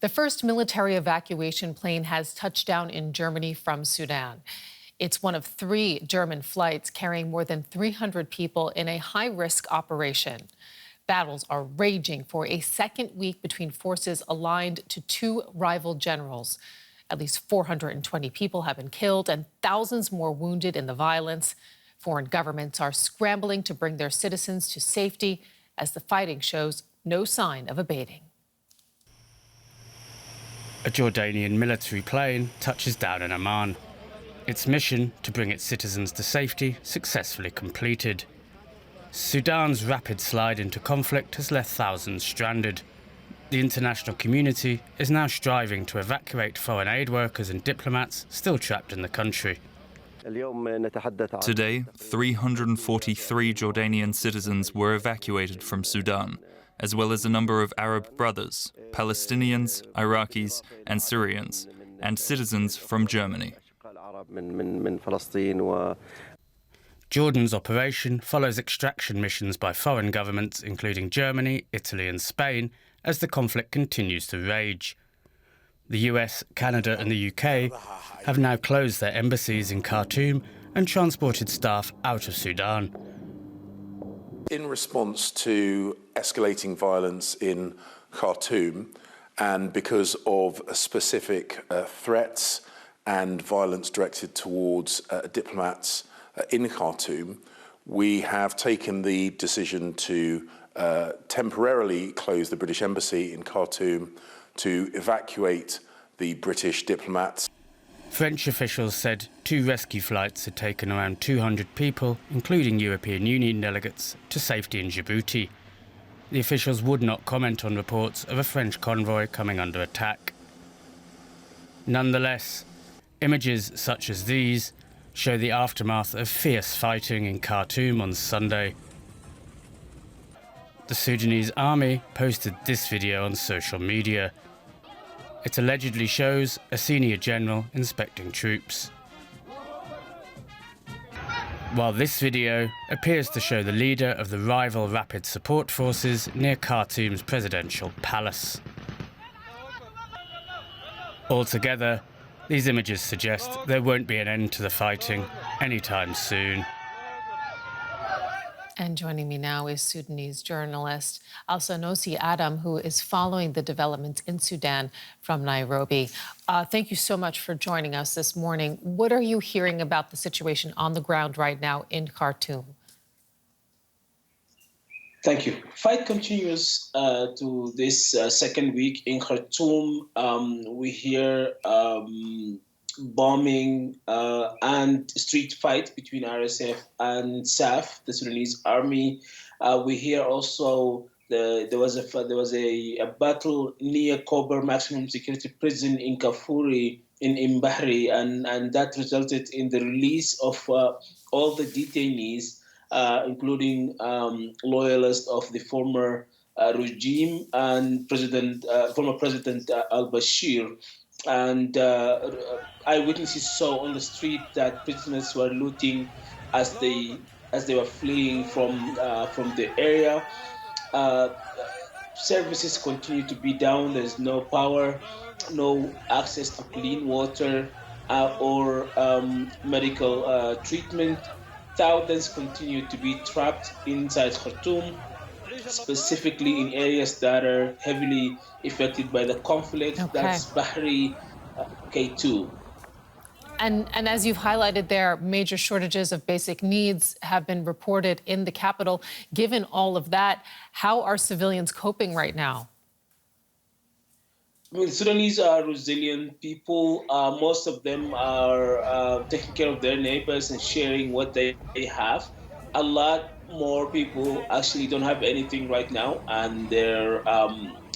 The first military evacuation plane has touched down in Germany from Sudan. It's one of 3 German flights carrying more than 300 people in a high-risk operation. Battles are raging for a second week between forces aligned to 2 rival generals. At least 420 people have been killed and thousands more wounded in the violence. Foreign governments are scrambling to bring their citizens to safety as the fighting shows no sign of abating. A Jordanian military plane touches down in Amman. Its mission to bring its citizens to safety successfully completed. Sudan's rapid slide into conflict has left thousands stranded. The international community is now striving to evacuate foreign aid workers and diplomats still trapped in the country. Today, 343 Jordanian citizens were evacuated from Sudan, as well as a number of Arab brothers, Palestinians, Iraqis, and Syrians, and citizens from Germany. Jordan's operation follows extraction missions by foreign governments, including Germany, Italy, and Spain, as the conflict continues to rage. The US, Canada, and the UK have now closed their embassies in Khartoum and transported staff out of Sudan. In response to escalating violence in Khartoum, and because of specific threats and violence directed towards diplomats in Khartoum, we have taken the decision to temporarily close the British embassy in Khartoum to evacuate the British diplomats. French officials said 2 rescue flights had taken around 200 people, including European Union delegates, to safety in Djibouti. The officials would not comment on reports of a French convoy coming under attack. Nonetheless, images such as these show the aftermath of fierce fighting in Khartoum on Sunday. The Sudanese army posted this video on social media. It allegedly shows a senior general inspecting troops, while this video appears to show the leader of the rival Rapid Support Forces near Khartoum's presidential palace. Altogether, these images suggest there won't be an end to the fighting anytime soon. And joining me now is Sudanese journalist Alsanosi Adam, who is following the developments in Sudan from Nairobi. Thank you so much for joining us this morning. What are you hearing about the situation on the ground right now in Khartoum? Thank you. Fight continues to this second week in Khartoum. We hear bombing and street fight between RSF and SAF, the Sudanese army. We hear also there was a battle near Kober Maximum Security Prison in Kafuri in Bahri, and that resulted in the release of all the detainees, including loyalists of the former regime and former President al-Bashir. And eyewitnesses saw on the street that prisoners were looting as they were fleeing from the area. Services continue to be down. There's no power, no access to clean water or medical treatment. Thousands continue to be trapped inside Khartoum, specifically in areas that are heavily affected by the conflict. Okay. That's Bahri, K2. And as you've highlighted there, major shortages of basic needs have been reported in the capital. Given all of that, how are civilians coping right now? I mean, Sudanese are resilient people. Most of them are taking care of their neighbors and sharing what they have. A lot more people actually don't have anything right now, and they're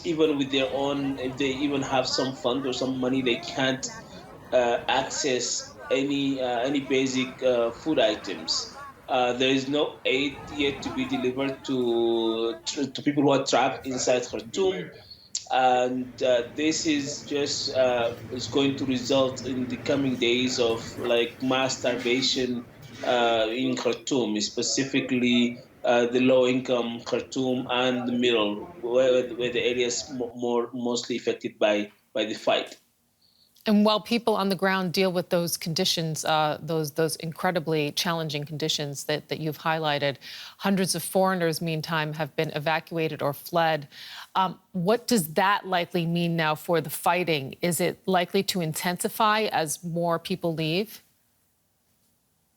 even with their own, if they even have some fund or some money, they can't access any basic food items. There is no aid yet to be delivered to people who are trapped inside Khartoum, and this is just is going to result in the coming days of like mass starvation in Khartoum, specifically the low-income Khartoum and the middle, where the areas mostly affected by the fight. And while people on the ground deal with those conditions, those incredibly challenging conditions that you've highlighted, hundreds of foreigners, meantime, have been evacuated or fled. What does that likely mean now for the fighting? Is it likely to intensify as more people leave?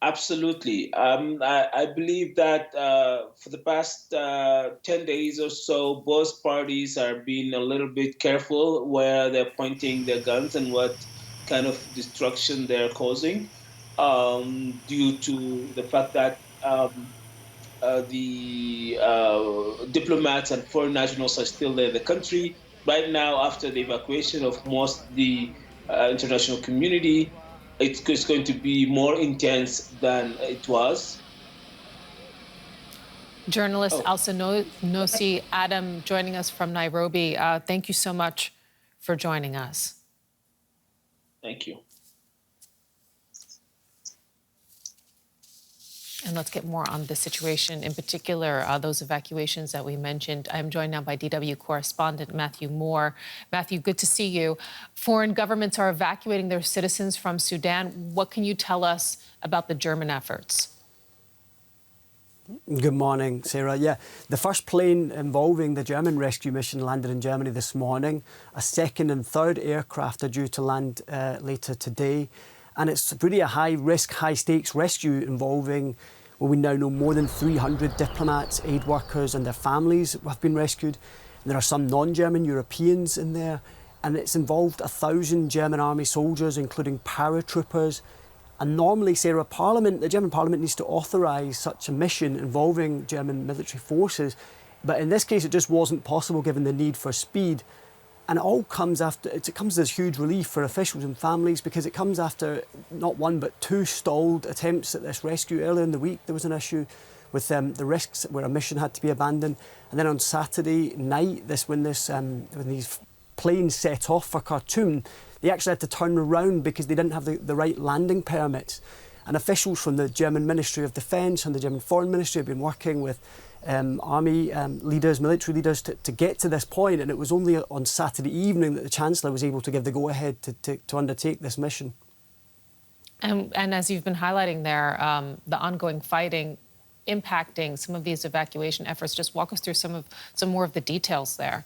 Absolutely. I believe that for the past 10 days or so, both parties are being a little bit careful where they're pointing their guns and what kind of destruction they're causing, due to the fact that the diplomats and foreign nationals are still in the country. Right now, after the evacuation of most of the international community, it's going to be more intense than it was. Journalist Alsa Nosi Adam joining us from Nairobi. Thank you so much for joining us. Thank you. And let's get more on the situation, in particular, those evacuations that we mentioned. I'm joined now by DW correspondent Matthew Moore. Matthew, good to see you. Foreign governments are evacuating their citizens from Sudan. What can you tell us about the German efforts? Good morning, Sarah. Yeah, the first plane involving the German rescue mission landed in Germany this morning. A second and third aircraft are due to land later today. And it's really a high-risk, high-stakes rescue involving, well, we now know more than 300 diplomats, aid workers and their families have been rescued. And there are some non-German Europeans in there. And it's involved 1,000 German army soldiers, including paratroopers. And normally, Sarah, the German parliament needs to authorise such a mission involving German military forces. But in this case, it just wasn't possible given the need for speed. And it all comes after, it comes as huge relief for officials and families because it comes after not one but two stalled attempts at this rescue. Earlier in the week, there was an issue with the risks where a mission had to be abandoned. And then on Saturday night, when these planes set off for Khartoum, they actually had to turn around because they didn't have the right landing permits. And officials from the German Ministry of Defence and the German Foreign Ministry have been working with army leaders, military leaders to get to this point, and it was only on Saturday evening that the Chancellor was able to give the go-ahead to undertake this mission. And as you've been highlighting there, the ongoing fighting impacting some of these evacuation efforts. Just walk us through some more of the details there.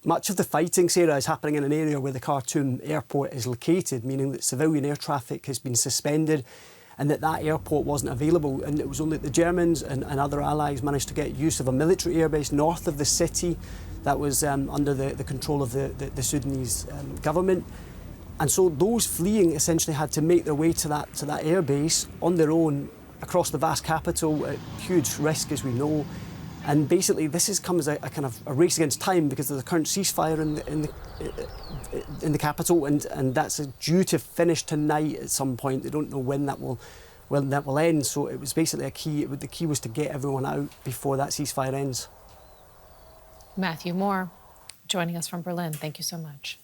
Much of the fighting, Sarah, is happening in an area where the Khartoum airport is located, meaning that civilian air traffic has been suspended and that airport wasn't available. And it was only the Germans and other allies managed to get use of a military airbase north of the city that was under the control of the Sudanese government. And so those fleeing essentially had to make their way to that airbase on their own across the vast capital at huge risk, as we know. And basically, this has come as a kind of a race against time because there's a current ceasefire in the capital, and that's due to finish tonight at some point. They don't know when that will end. So it was basically a key. The key was to get everyone out before that ceasefire ends. Matthew Moore, joining us from Berlin. Thank you so much.